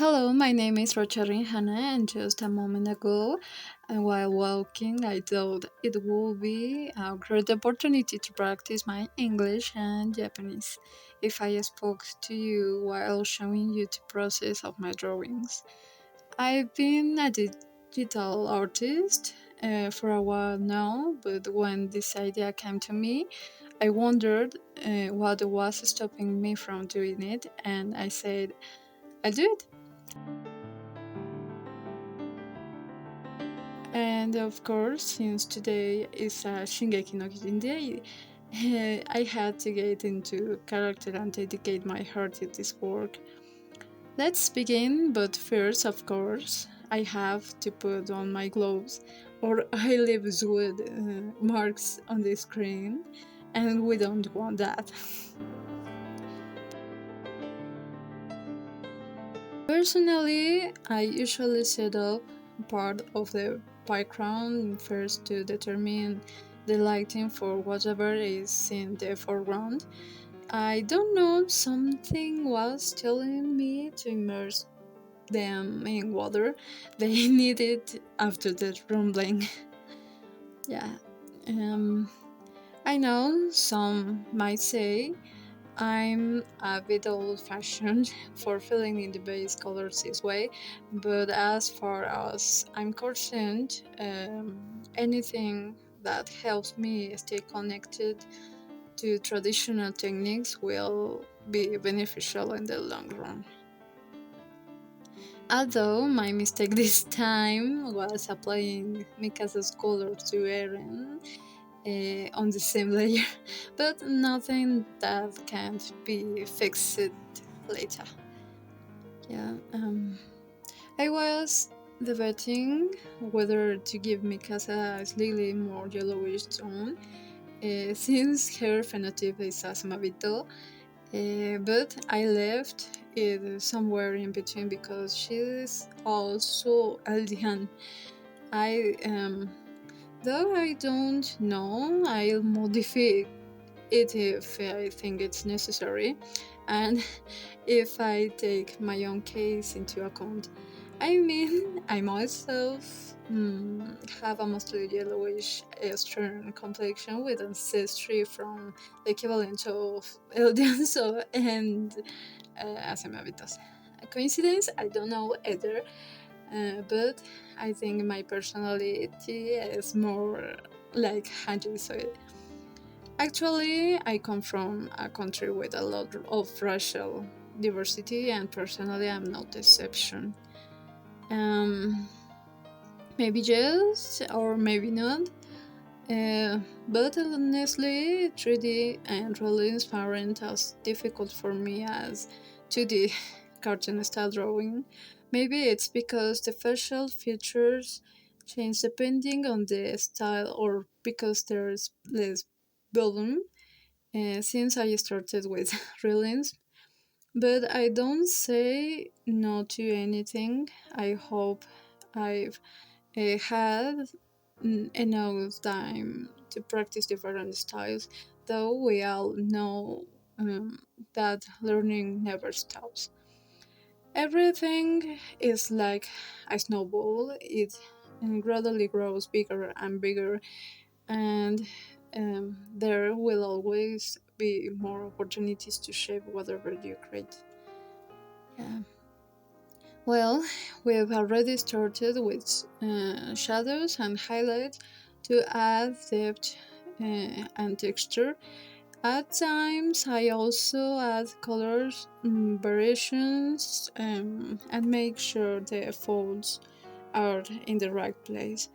Hello, my name is Rocharin Hannah, and just a moment ago, while walking, I thought it would be a great opportunity to practice my English and Japanese if I spoke to you while showing you the process of my drawings. I've been a digital artist for a while now, but when this idea came to me, I wondered what was stopping me from doing it, and I said, I'll do it. And of course, since today is a Shingeki no Kyojin day, I had to get into character and dedicate my heart to this work. Let's begin, but first, of course, I have to put on my gloves, or I leave wood marks on the screen, and we don't want that. Personally, I usually set up part of the background first to determine the lighting for whatever is in the foreground. I don't know, something was telling me to immerse them in water they needed after the rumbling. Yeah. Um, I know some might say I'm a bit old fashioned for filling in the base colors this way, but as far as I'm concerned, anything that helps me stay connected to traditional techniques will be beneficial in the long run. Although my mistake this time was applying Mikasa's color to Eren on the same layer, but nothing that can't be fixed later. Yeah, I was debating whether to give Mikasa a slightly more yellowish tone, since her phenotype is Asmabito, but I left it somewhere in between because she's also Aldian. I Though I don't know, I'll modify it if I think it's necessary, and if I take my own case into account. I mean, I myself have a mostly yellowish Eastern complexion with ancestry from the equivalent of Eldians and Asemavitas. A coincidence? I don't know either, but I think my personality is more like Hanji soy. Actually, I come from a country with a lot of racial diversity, and personally, I'm not the exception. Um, Maybe yes, or maybe not. But honestly, 3D and really aren't as difficult for me as 2D cartoon style drawing. Maybe it's because the facial features change depending on the style, or because there's less volume since I started with realism. But I don't say no to anything. I hope I've had enough time to practice different styles, though we all know that learning never stops. Everything is like a snowball, it gradually grows bigger and bigger, and there will always be more opportunities to shape whatever you create. Yeah. Well, we've already started with shadows and highlights to add depth and texture. At times, I also add colors, variations, and make sure the folds are in the right place.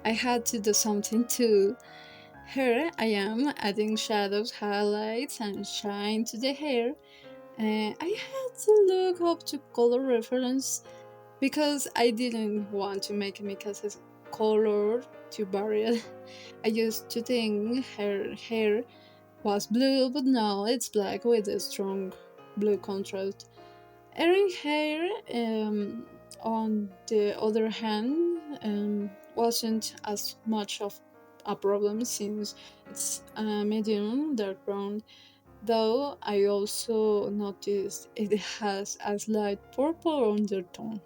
I had to do something too. Here I am adding shadows, highlights, and shine to the hair. I had to look up to color reference because I didn't want to make Mikasa's color too varied. I used to think her hair was blue, but now it's black with a strong blue contrast. Eren hair, on the other hand, wasn't as much of a problem since it's a medium dark brown, though I also noticed it has a slight purple undertone.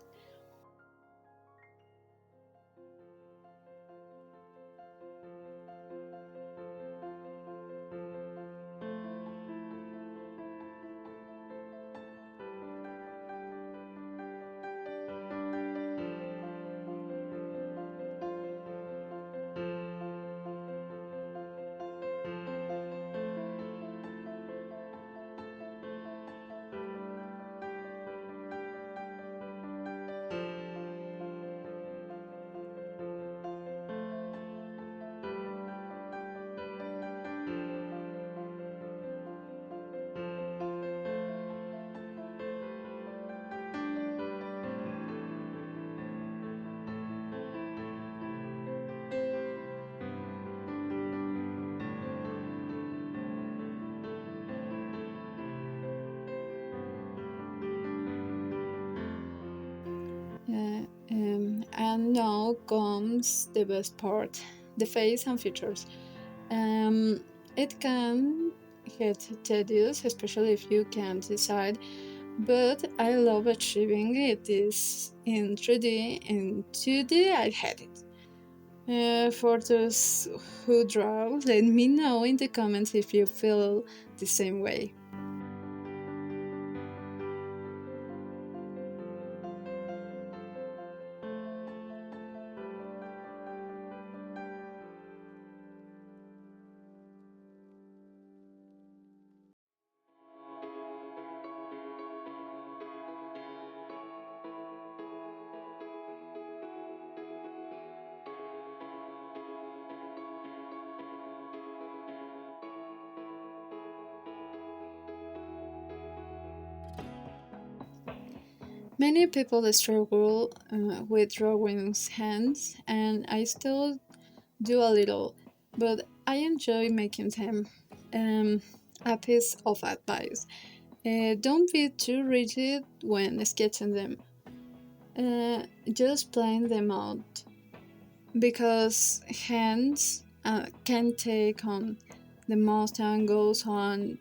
And now comes the best part, the face and features. Um, it can get tedious, especially if you can't decide, but I love achieving it is in 3D. In 2D, I had it. For those who draw, let me know in the comments if you feel the same way. Many people struggle with drawing hands, and I still do a little, but I enjoy making them. Um, a piece of advice: don't be too rigid when sketching them. Just plan them out because hands can take on the most angles on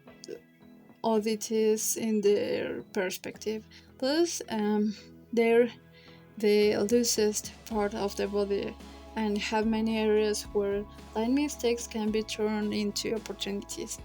oddities in their perspective. Plus, they're the loosest part of the body and have many areas where line mistakes can be turned into opportunities.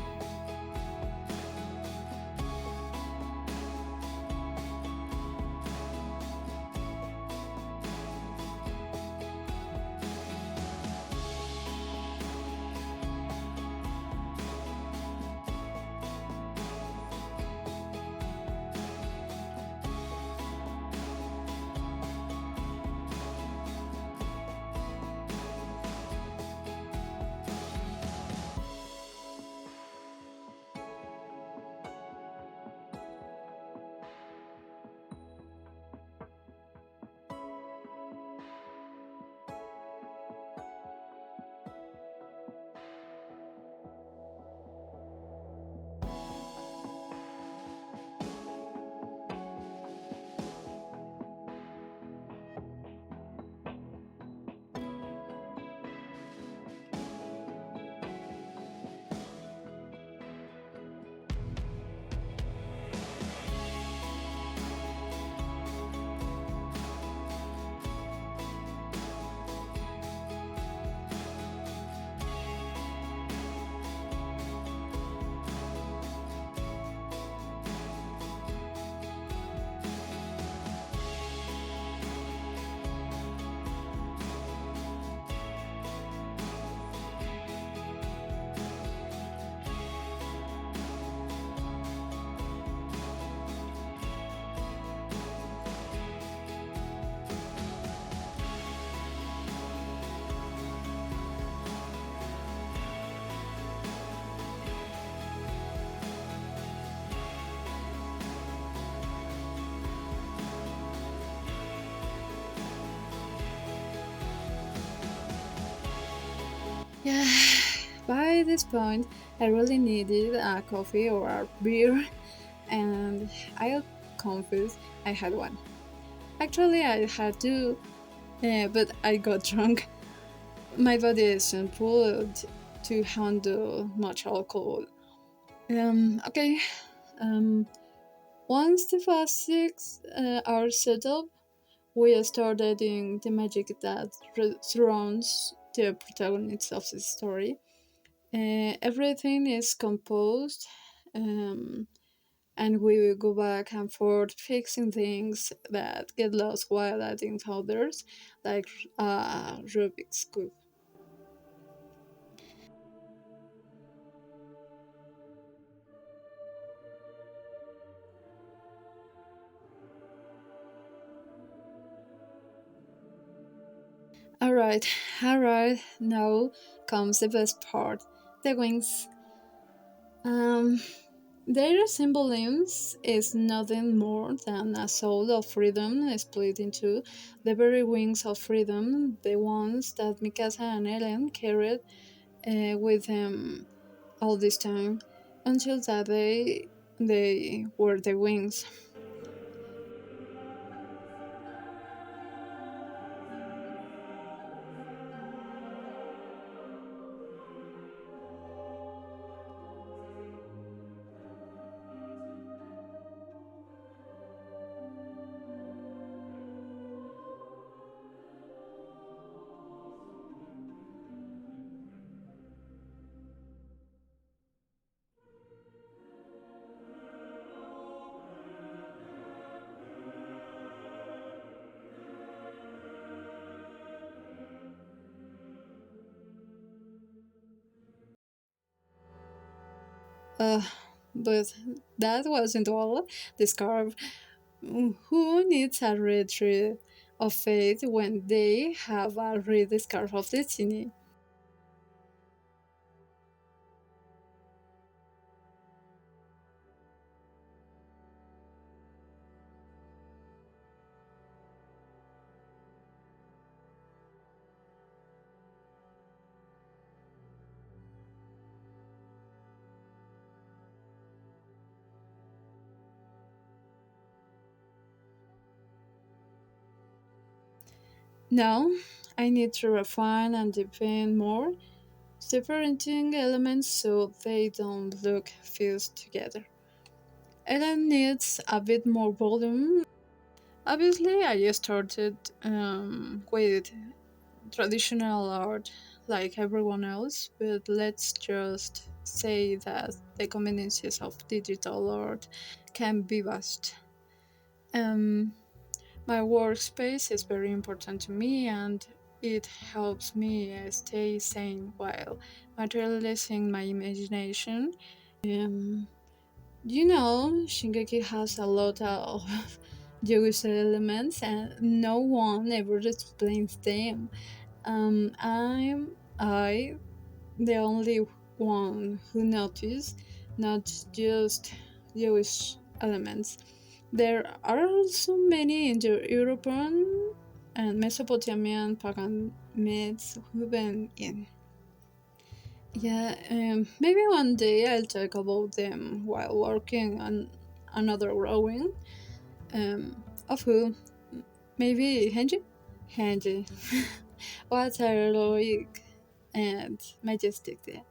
Yeah, by this point, I really needed a coffee or a beer, and I'll confess I had one. Actually, I had two, but I got drunk. My body isn't pulled to handle much alcohol. Okay. Um, Once the basics are settled, we start adding the magic that surrounds the protagonists of the story. Everything is composed, um, and we will go back and forth fixing things that get lost while adding others, like Rubik's Cube. Alright, alright, now comes the best part, the wings. Um, their symbolism is nothing more than a soul of freedom split into the very wings of freedom, the ones that Mikasa and Eren carried with them all this time until that day they were the wings. Uh, but that wasn't all. The scarf. Who needs a red thread of fate when they have a red scarf of destiny? Now, I need to refine and deepen more, separating elements so they don't look fused together. Ellen needs a bit more volume. Obviously, I started with traditional art like everyone else, but let's just say that the conveniences of digital art can be vast. Um, my workspace is very important to me and it helps me stay sane while materializing my imagination. Um, Shingeki has a lot of Jewish elements and no one ever explains them. I the only one who noticed not just Jewish elements. There are also many Indo-European and Mesopotamian pagan myths woven in. Yeah, maybe one day I'll talk about them while working on another drawing. Of who? Maybe Henry? Henry. What a heroic and majestic day.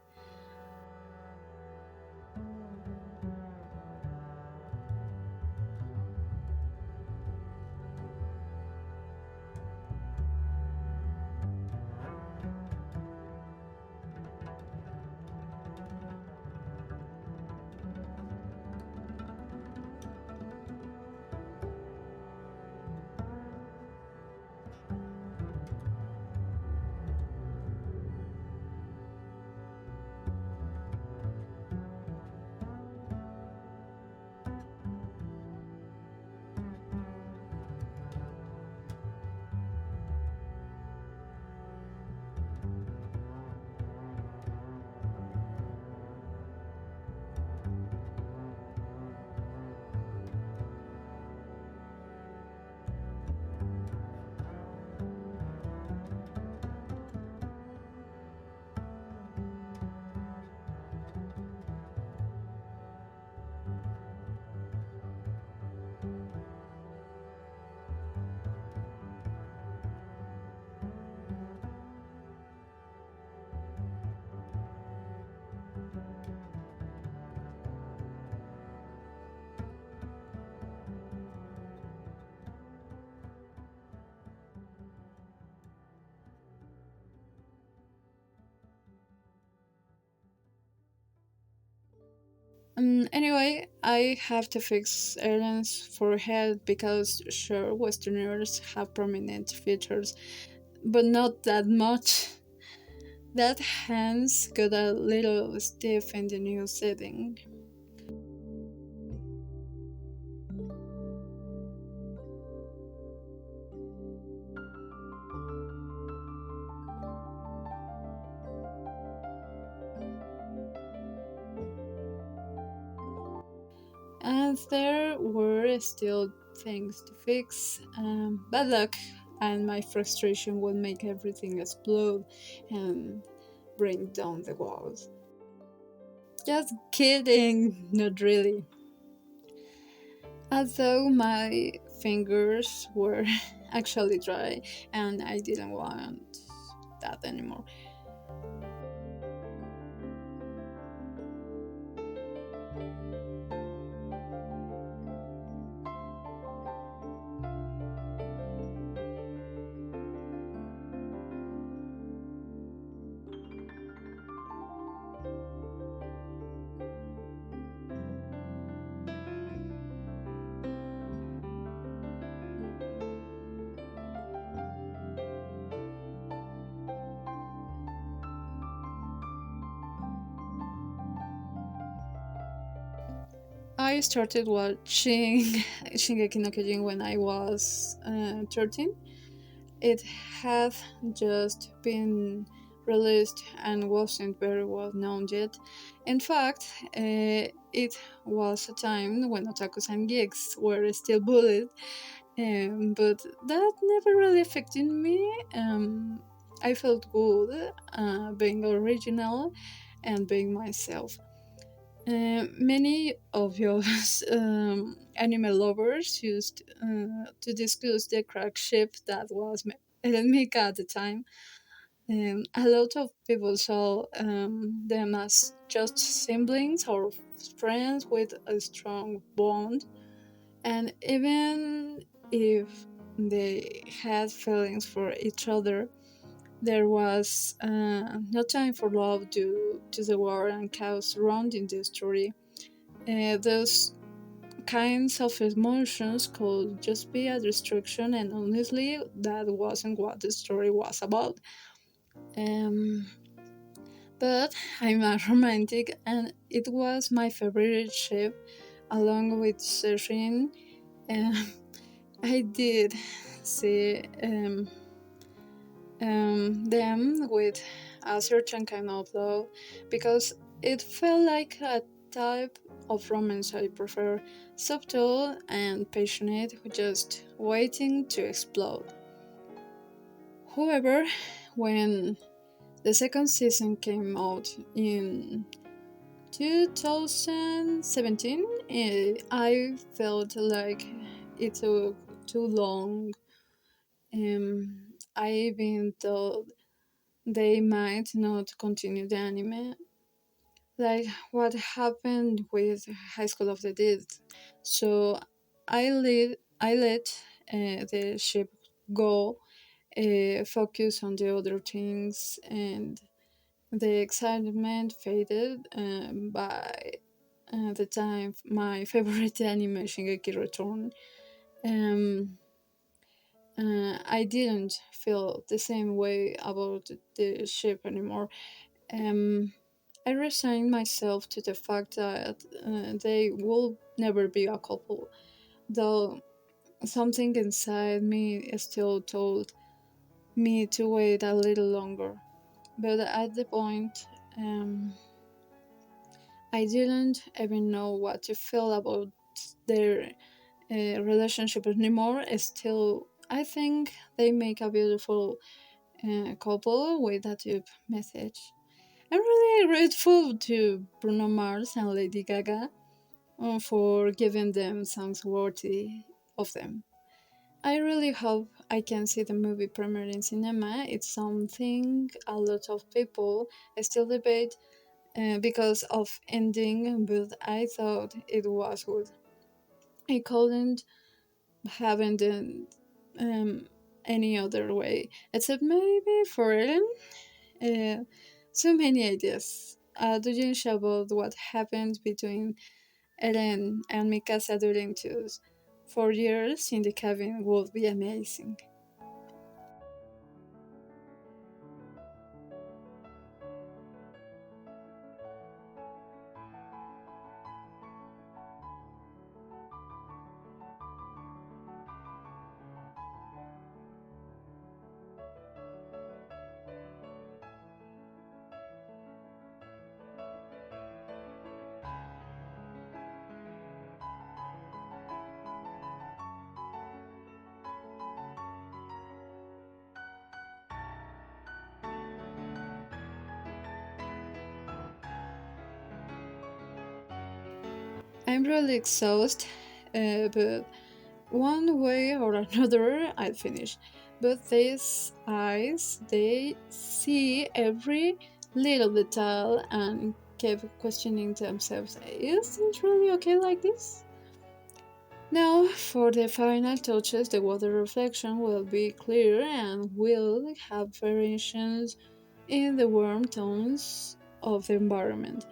Anyway, I have to fix Eren's forehead because sure, Westerners have prominent features, but not that much. That hands got a little stiff in the new setting. And there were still things to fix. Bad luck and my frustration would make everything explode and bring down the walls. Just kidding, not really. Although my fingers were actually dry and I didn't want that anymore. I started watching Shingeki no Kyojin when I was 13. It had just been released and wasn't very well known yet. In fact, it was a time when otakus and geeks were still bullied, but that never really affected me. I felt good being original and being myself. Many of us anime lovers used to discuss the crack ship that was ErenMika at the time. A lot of people saw them as just siblings or friends with a strong bond, and even if they had feelings for each other, there was no time for love due to the war and chaos surrounding the story. Those kinds of emotions could just be a distraction, and honestly, that wasn't what the story was about. Um, but I'm a romantic, and it was my favorite ship, along with Serin. Um, I did see them with a certain kind of love because it felt like a type of romance I prefer, subtle and passionate, just waiting to explode. However, when the second season came out in 2017, I felt like it took too long. I even thought they might not continue the anime, like what happened with High School of the Dead. So I let the ship go, focus on the other things, and the excitement faded by the time my favorite anime Shingeki returned. Um, I didn't feel the same way about the ship anymore. Um, I resigned myself to the fact that they will never be a couple, though something inside me still told me to wait a little longer. But at the point, I didn't even know what to feel about their relationship anymore. Still, I think they make a beautiful couple with a deep message. I'm really grateful to Bruno Mars and Lady Gaga for giving them songs worthy of them. I really hope I can see the movie premiere in cinema. It's something a lot of people still debate because of ending, but I thought it was good. I couldn't have ended um, any other way, except maybe for Eren. Uh, so many ideas. do you share about what happened between Eren and Mikasa during those 4 years in the cabin would be amazing. I'm really exhausted, but one way or another I'll finish. But these eyes, they see every little detail and keep questioning themselves. Is it really okay like this? Now, for the final touches, the water reflection will be clear and will have variations in the warm tones of the environment.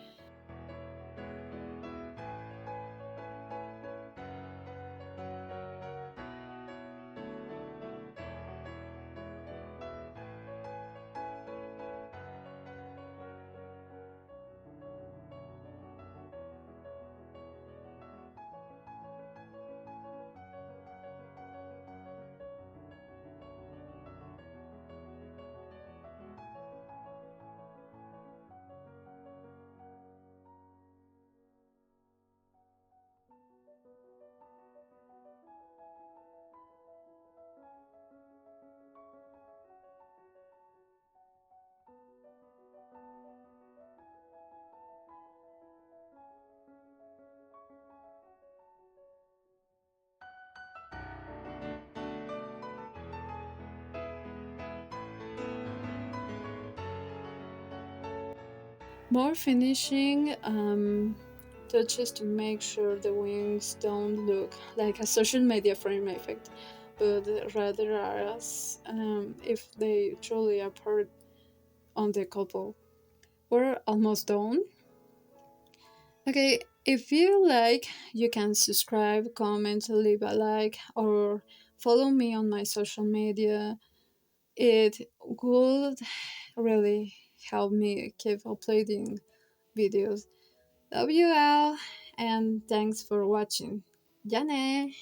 More finishing touches to make sure the wings don't look like a social media frame effect, but rather as if they truly are part on the couple. We're almost done. Okay, if you like, you can subscribe, comment, leave a like, or follow me on my social media. It would really help me keep uploading videos. Love you all, and thanks for watching. Jane!